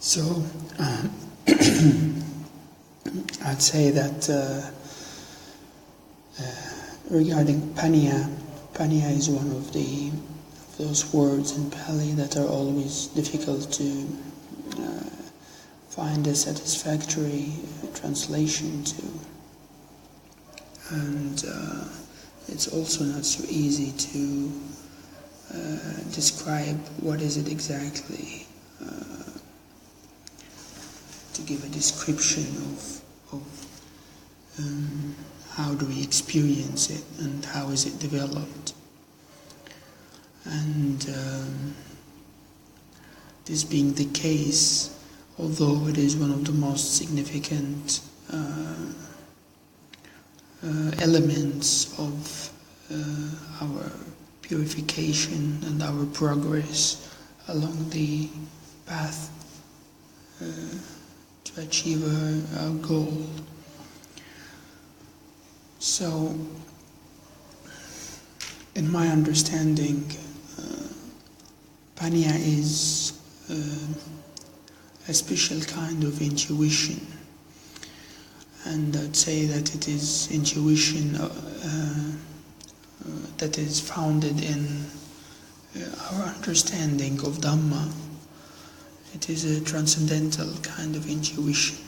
So, I'd say that regarding Pañña is one of those words in Pali that are always difficult to find a satisfactory translation to, and it's also not so easy to describe what is it exactly. To give a description of how do we experience it and how is it developed. And this being the case, although it is one of the most significant elements of our purification and our progress along the path to achieve our goal. So, in my understanding, Pañña is a special kind of intuition, and I'd say that it is intuition that is founded in our understanding of Dhamma. It is a transcendental kind of intuition.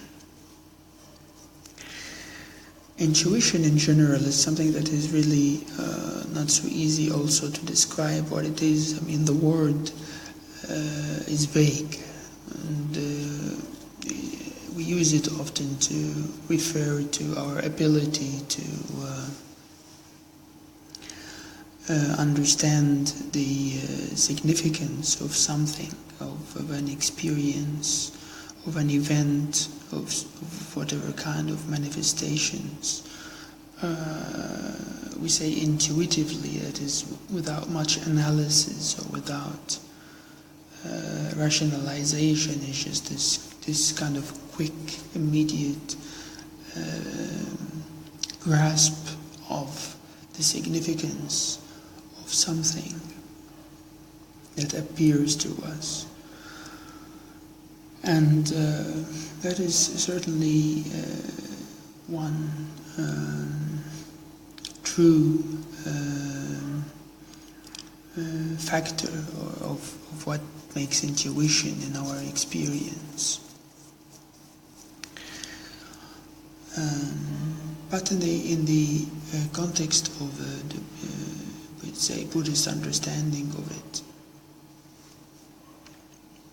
Intuition in general is something that is really not so easy also to describe what it is. I mean, the word is vague, and we use it often to refer to our ability to understand the significance of something, of an experience, of an event, of whatever kind of manifestations. We say intuitively, that is without much analysis or without rationalization. It's just this kind of quick, immediate grasp of the significance of something that appears to us. And that is certainly one true factor of what makes intuition in our experience. But in the context of we'd say Buddhist understanding of it,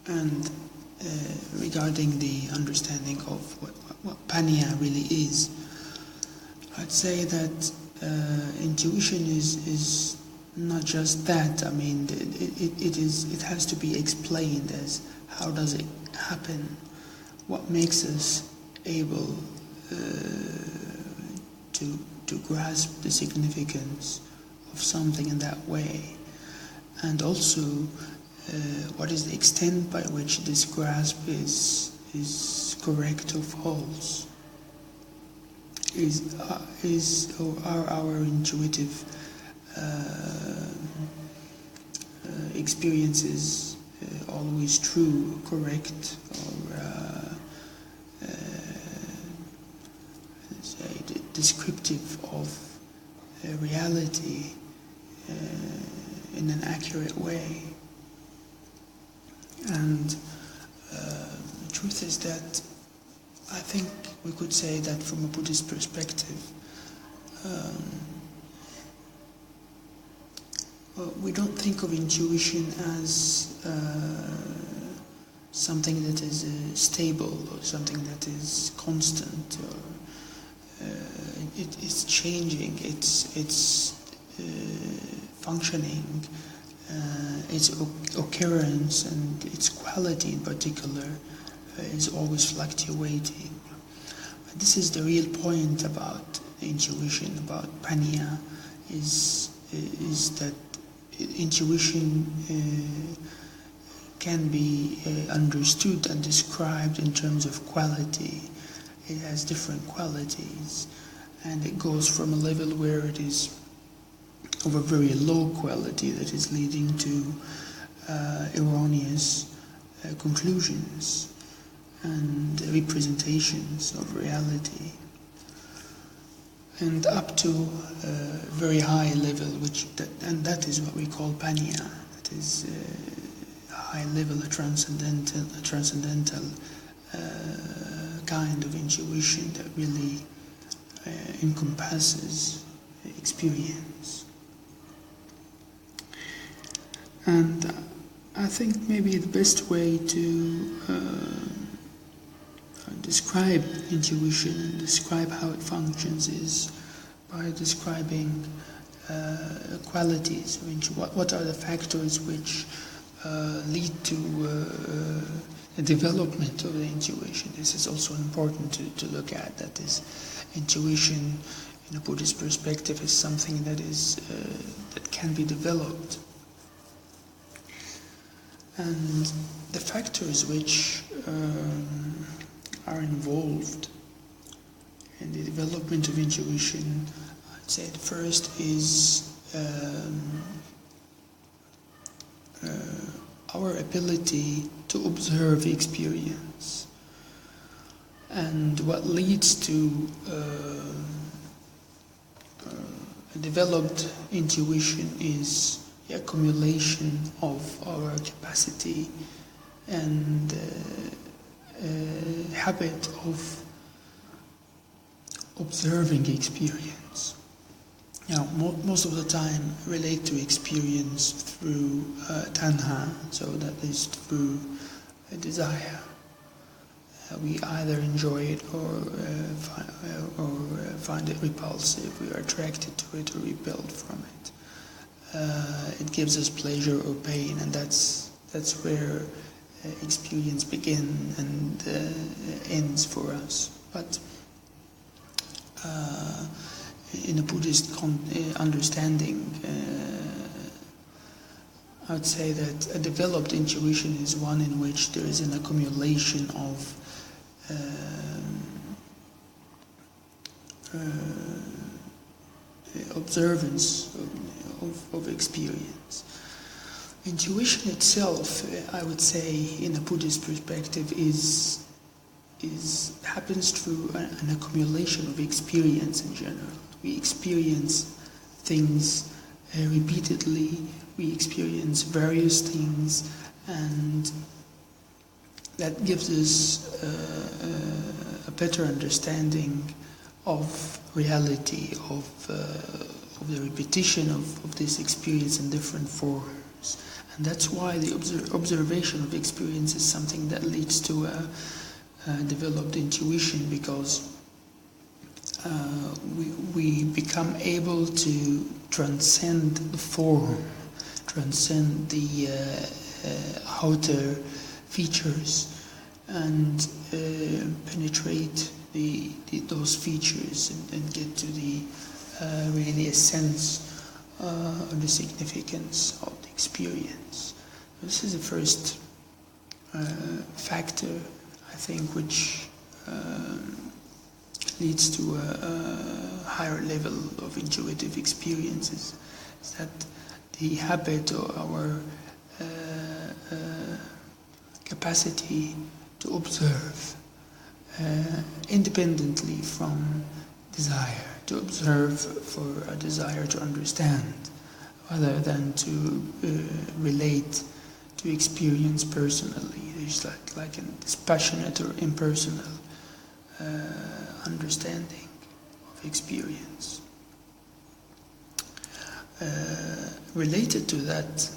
and regarding the understanding of what Pañña really is, I'd say that intuition is not just that. I mean, it has to be explained as how does it happen, what makes us able to grasp the significance of something in that way, and also what is the extent by which this grasp is correct or false? Are our intuitive experiences always true, correct, or say descriptive of reality in an accurate way? And the truth is that I think we could say that from a Buddhist perspective, we don't think of intuition as something that is stable or something that is constant, or it's changing, it's functioning. Its occurrence and its quality in particular is always fluctuating. But this is the real point about intuition, about Pañña, is that intuition can be understood and described in terms of quality. It has different qualities, and it goes from a level where it is of a very low quality that is leading to erroneous conclusions, and representations of reality, and up to a very high level, and that is what we call Pañña. That is a high level, a transcendental kind of intuition that really encompasses experience. And I think maybe the best way to describe intuition and describe how it functions is by describing qualities. What are the factors which lead to the development of the intuition? This is also important to look at. That is, intuition in a Buddhist perspective is something that can be developed. And the factors which are involved in the development of intuition, I'd say the first is our ability to observe experience. And what leads to a developed intuition is the accumulation of our capacity and habit of observing experience. Now, most of the time relate to experience through tanha, so that is through a desire. We either enjoy it or find it repulsive. We are attracted to it or repelled from it. It gives us pleasure or pain, and that's where experience begins and ends for us. But in a Buddhist understanding, I would say that a developed intuition is one in which there is an accumulation of observance of experience. Intuition itself, I would say, in a Buddhist perspective, happens through an accumulation of experience in general. We experience things repeatedly, we experience various things, and that gives us a better understanding of reality, of the repetition of this experience in different forms. And that's why the observation of experience is something that leads to a developed intuition, because we become able to transcend the form, transcend the outer features, and penetrate those features and get to the really essence of the significance of the experience. This is the first factor, I think, which leads to a higher level of intuitive experiences, is that the habit or our capacity to observe independently from desire, to observe for a desire to understand, rather than to relate to experience personally. There's like a dispassionate or impersonal understanding of experience. Related to that,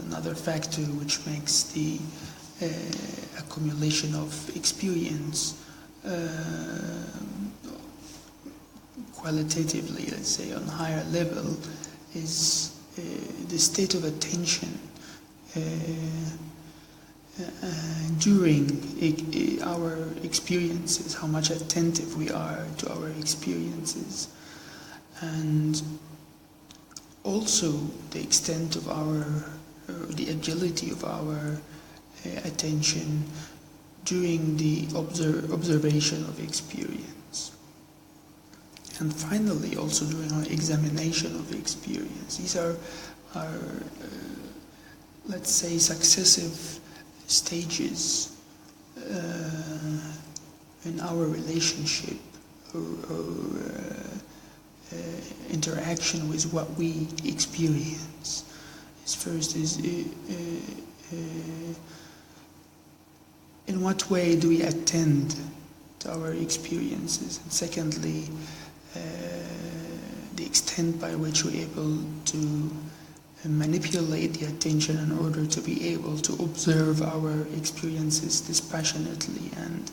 another factor which makes the accumulation of experience qualitatively, let's say, on a higher level, is the state of attention during our experiences, how much attentive we are to our experiences, and also the extent of the agility of our attention during the observation of experience. And finally, also during our examination of experience. These are let's say, successive stages in our relationship or interaction with what we experience. First is in what way do we attend to our experiences, and secondly, the extent by which we're able to manipulate the attention in order to be able to observe our experiences dispassionately and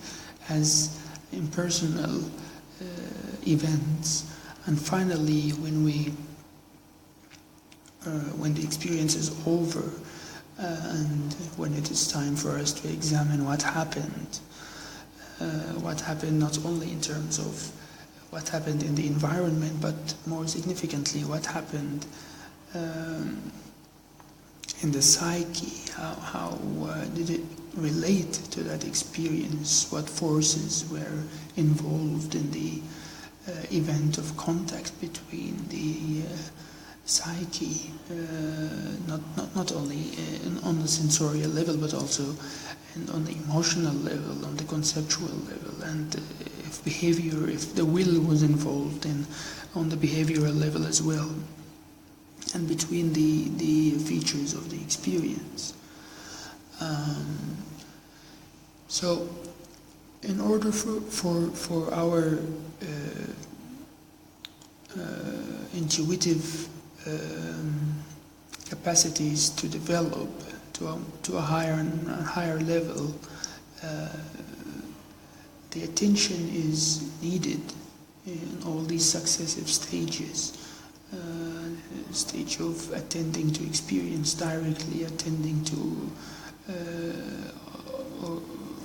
as impersonal events. And finally, when the experience is over and when it is time for us to examine what happened not only in terms of what happened in the environment, but more significantly what happened in the psyche, how did it relate to that experience, what forces were involved in the event of contact between the psyche, not only on the sensorial level, but also on the emotional level, on the conceptual level, and if the will was involved on the behavioral level as well, and between the features of the experience. So, in order for our intuitive capacities to develop to a higher level, the attention is needed in all these successive stages. Stage of attending to experience directly, attending to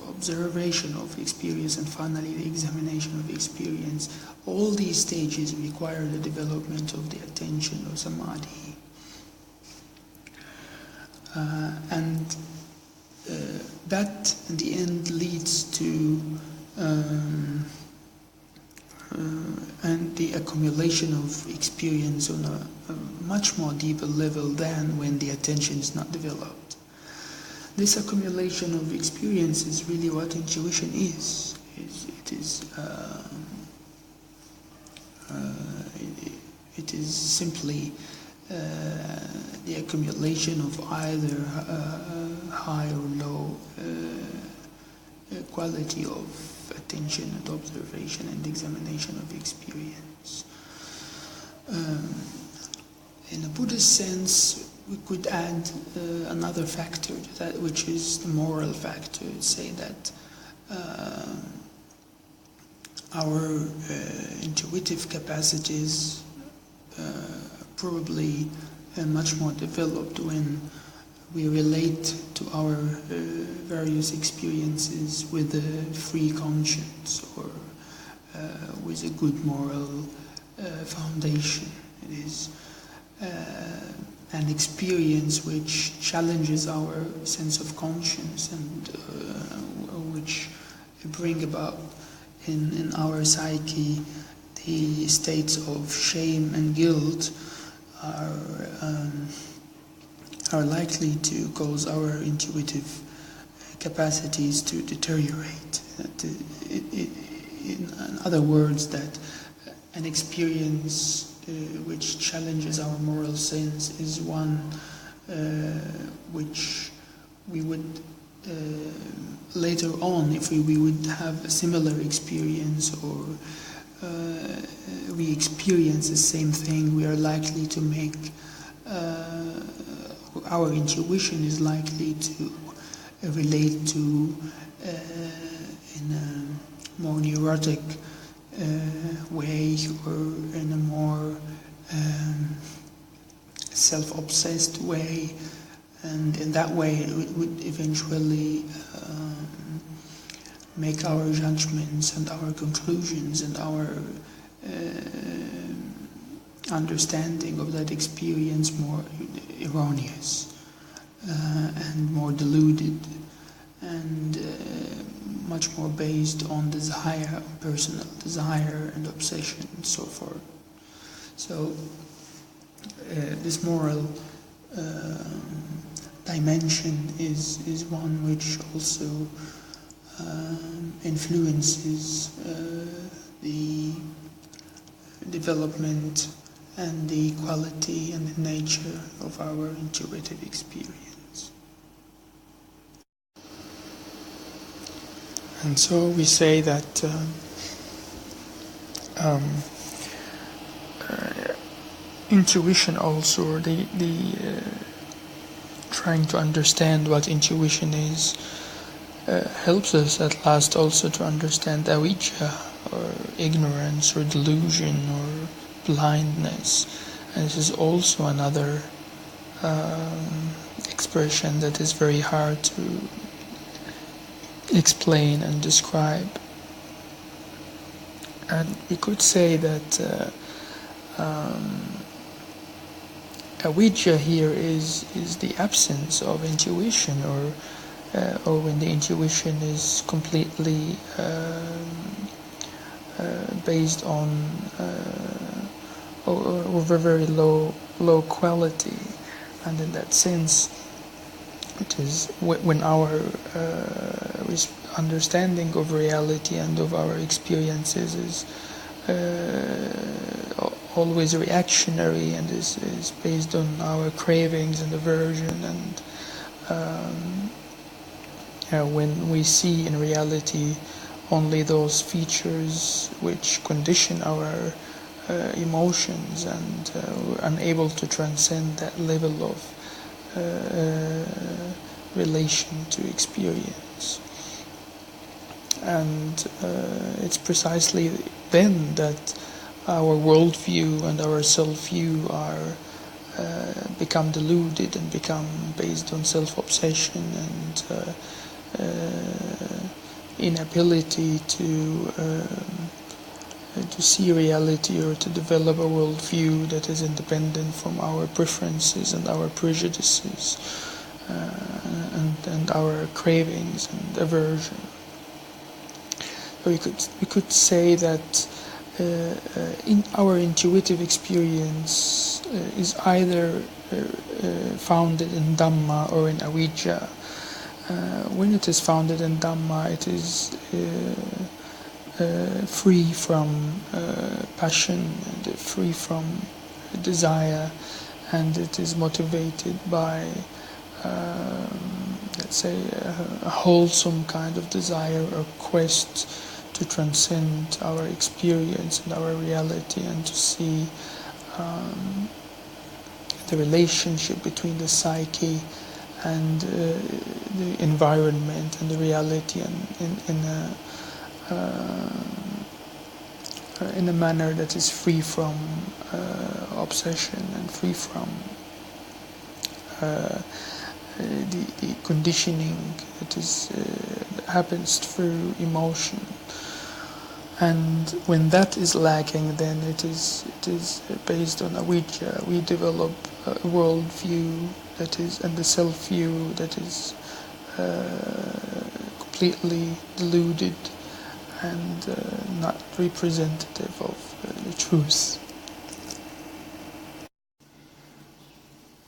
observation of experience, and finally the examination of experience. All these stages require the development of the attention or samadhi. And that in the end leads to and the accumulation of experience on a much more deeper level than when the attention is not developed. This accumulation of experience is really what intuition is. It is simply the accumulation of either high or low quality of attention and observation and examination of experience. In a Buddhist sense, we could add another factor to that, which is the moral factor. Say that our intuitive capacities probably much more developed when we relate to our various experiences with a free conscience or with a good moral foundation. It is an experience which challenges our sense of conscience and which bring about in our psyche the states of shame and guilt are likely to cause our intuitive capacities to deteriorate. In other words, that an experience which challenges our moral sense is one which we would later on, if we would have a similar experience or we experience the same thing, we are likely to make our intuition is likely to relate to in a more neurotic way or in a more self-obsessed way, and in that way it would eventually make our judgments and our conclusions and our understanding of that experience more erroneous and more deluded and much more based on desire, personal desire and obsession and so forth. So this moral dimension is one which also influences the development and the quality and the nature of our intuitive experience. And so we say that intuition also, the trying to understand what intuition is, helps us at last also to understand avijja, or ignorance, or delusion, or blindness. And this is also another expression that is very hard to explain and describe. And we could say that avijja here is the absence of intuition, or when the intuition is completely based on over very low quality. And in that sense, it is when our understanding of reality and of our experiences is always reactionary and is based on our cravings and aversion, and when we see in reality only those features which condition our emotions, and we're unable to transcend that level of relation to experience. And it's precisely then that our worldview and our self-view are become deluded and become based on self-obsession and inability to see reality, or to develop a worldview that is independent from our preferences and our prejudices and our cravings and aversion. So we could say that in our intuitive experience is either founded in Dhamma or in avijja. When it is founded in Dhamma, it is free from passion and free from desire, and it is motivated by, let's say, a wholesome kind of desire or quest to transcend our experience and our reality, and to see the relationship between the psyche and the environment and the reality, and in a manner that is free from obsession and free from the conditioning that is happens through emotion. And when that is lacking, then it is based on avijja. We develop a worldview that is, and the self-view that is completely deluded and not representative of the truth.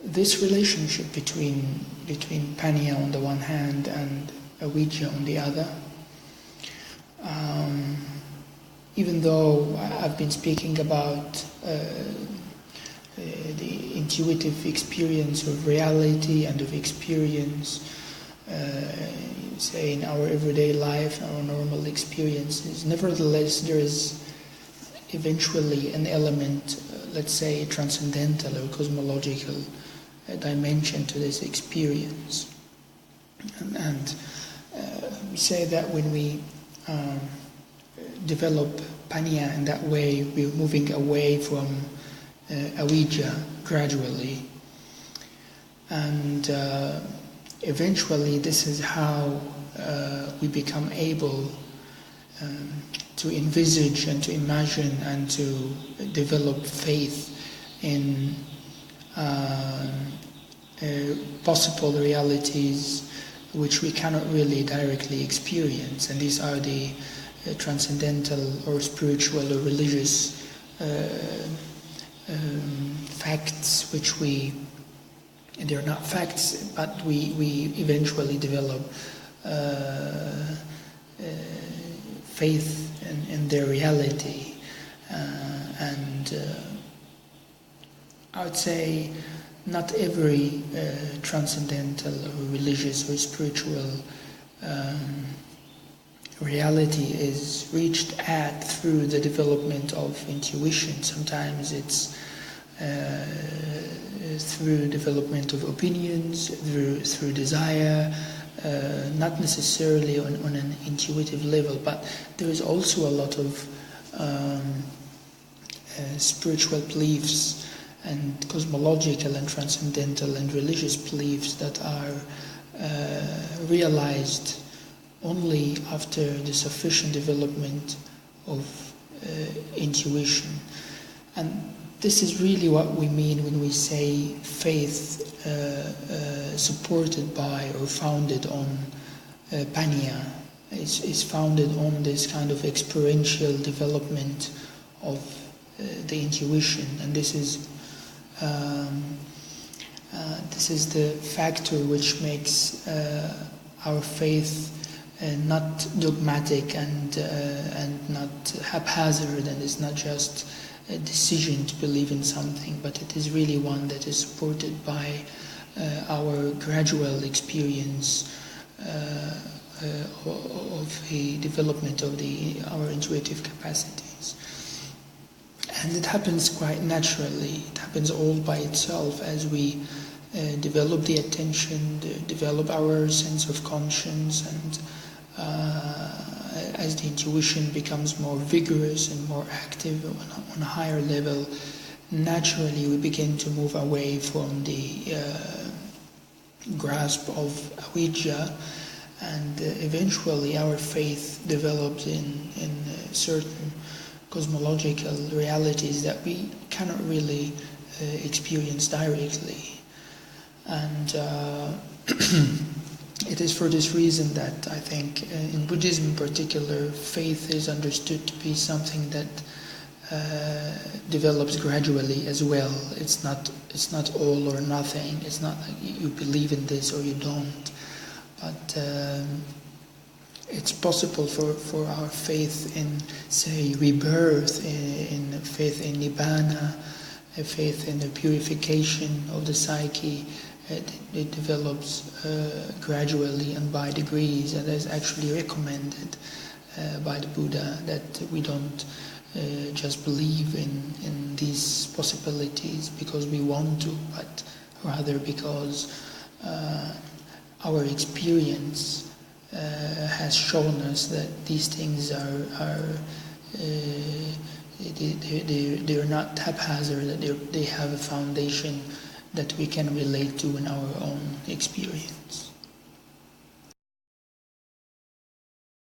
This relationship between Pañña on the one hand and avijja on the other, even though I've been speaking about the intuitive experience of reality and of experience, say in our everyday life, our normal experiences, nevertheless there is eventually an element, let's say transcendental or cosmological dimension to this experience. And we say that when we develop Pañña in that way, we're moving away from avijja gradually, and eventually this is how we become able to envisage and to imagine and to develop faith in possible realities which we cannot really directly experience, and these are the transcendental or spiritual or religious facts, which they're not facts, but we eventually develop faith in their reality, and I would say not every transcendental or religious or spiritual reality is reached at through the development of intuition. Sometimes it's through development of opinions, through desire, not necessarily on an intuitive level, but there is also a lot of spiritual beliefs and cosmological and transcendental and religious beliefs that are realized only after the sufficient development of intuition. And this is really what we mean when we say faith supported by or founded on Pañña. Is founded on this kind of experiential development of the intuition, and this is the factor which makes our faith not dogmatic and not haphazard, and it's not just a decision to believe in something, but it is really one that is supported by our gradual experience of the development of our intuitive capacities. And it happens quite naturally. It happens all by itself as we develop the attention, develop our sense of conscience, and as the intuition becomes more vigorous and more active on a higher level, naturally we begin to move away from the grasp of avidya, and eventually our faith develops in certain cosmological realities that we cannot really experience directly. And it is for this reason that I think in Buddhism in particular, faith is understood to be something that develops gradually as well. It's not all or nothing. It's not like you believe in this or you don't. But it's possible for our faith in, say, rebirth, in faith in nibbana, a faith in the purification of the psyche. It develops gradually and by degrees, and is actually recommended by the Buddha that we don't just believe in these possibilities because we want to, but rather because our experience has shown us that these things they're not haphazard, that they have a foundation that we can relate to in our own experience.